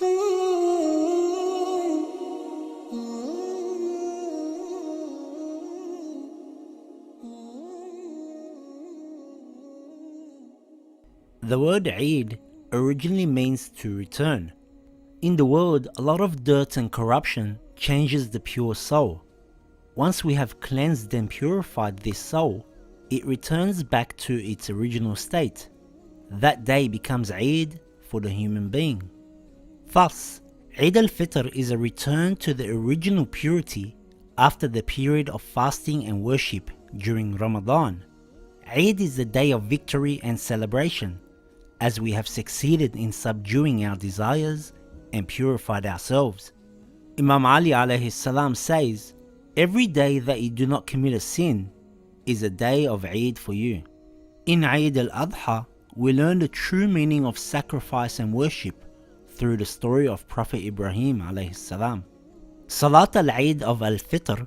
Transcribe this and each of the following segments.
The word Eid originally means to return. In the world, a lot of dirt and corruption changes the pure soul. Once we have cleansed and purified this soul, it returns back to its original state. That day becomes Eid for the human being. Thus, Eid al-Fitr is a return to the original purity after the period of fasting and worship during Ramadan. Eid is the day of victory and celebration, as we have succeeded in subduing our desires and purified ourselves. Imam Ali alayhi salam says, "Every day that you do not commit a sin is a day of Eid for you." In Eid al-Adha, we learn the true meaning of sacrifice and worship through the story of Prophet Ibrahim alayhi salam. Salat al-Eid of al-Fitr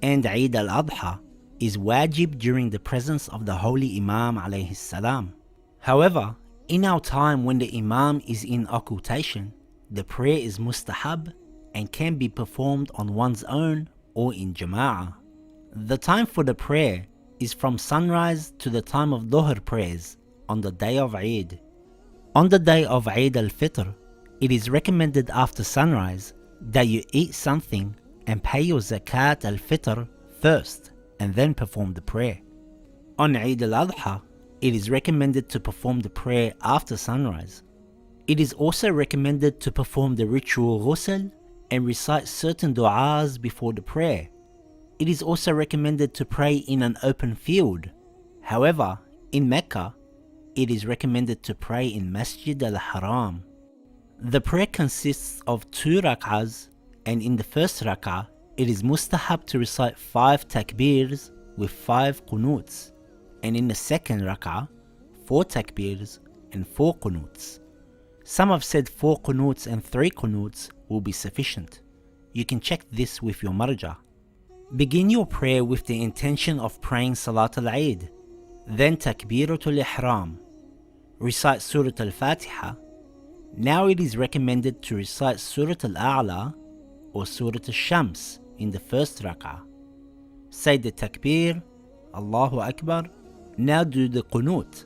and Eid al-Adha is wajib during the presence of the Holy Imam alayhi salam. However, in our time when the Imam is in occultation, the prayer is mustahab and can be performed on one's own or in jama'ah. The time for the prayer is from sunrise to the time of Dhuhr prayers on the day of Eid. On the day of Eid al-Fitr, it is recommended after sunrise that you eat something and pay your zakat al-Fitr first and then perform the prayer. On Eid al-Adha, it is recommended to perform the prayer after sunrise. It is also recommended to perform the ritual ghusl and recite certain du'as before the prayer. It is also recommended to pray in an open field. However, in Mecca, it is recommended to pray in Masjid al-Haram. The prayer consists of 2 rak'ahs, and in the first rak'ah, it is mustahab to recite 5 takbirs with 5 qunuts, and in the second rak'ah, 4 takbirs and 4 qunuts. Some have said 4 qunuts and 3 qunuts will be sufficient. You can check this with your marja. Begin your prayer with the intention of praying Salat al-Eid, then Takbiratul Ihram. Recite Surah al-Fatiha. Now it is recommended to recite Surah al-A'la or Surah al-Shams in the first rak'ah. Say the Takbir, Allahu Akbar. Now do the Qunut.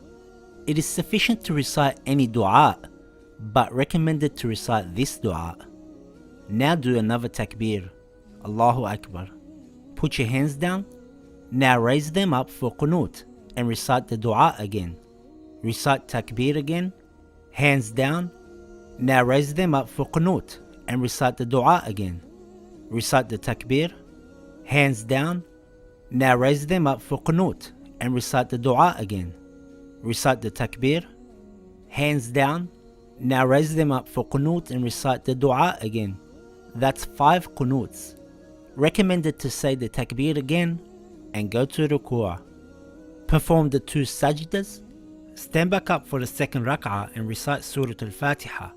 It is sufficient to recite any dua, but recommended to recite this dua. Now do another Takbir, Allahu Akbar. Put your hands down. Now raise them up for Qunut and recite the dua again. Recite Takbir again. Hands down. Now raise them up for Qunut and recite the dua again. Recite the Takbir. Hands down. Now raise them up for Qunut and recite the dua again. Recite the Takbir. Hands down. Now raise them up for Qunut and recite the dua again. That's 5 Qunuts. Recommended to say the Takbir again and go to Ruku'ah. Perform the 2 sajdas. Stand back up for the second rak'ah and recite Surah al-Fatiha.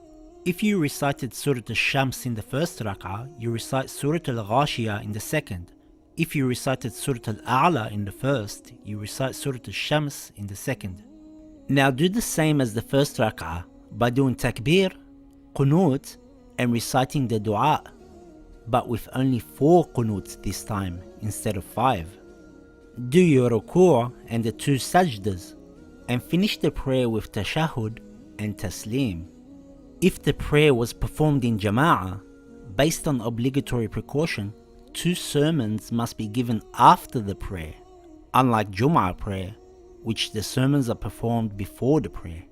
If you recited Surah al-Shams in the first rak'ah, you recite Surah al-Ghashiyah in the second. If you recited Surah al-A'la in the first, you recite Surah al-Shams in the second. Now do the same as the first rak'ah by doing Takbir, Qunut and reciting the dua, but with only 4 Qunuts this time instead of 5. Do your Ruku' and the 2 sajdas and finish the prayer with Tashahhud and Taslim. If the prayer was performed in Jama'ah, based on obligatory precaution, 2 sermons must be given after the prayer, unlike Jum'ah prayer, which the sermons are performed before the prayer.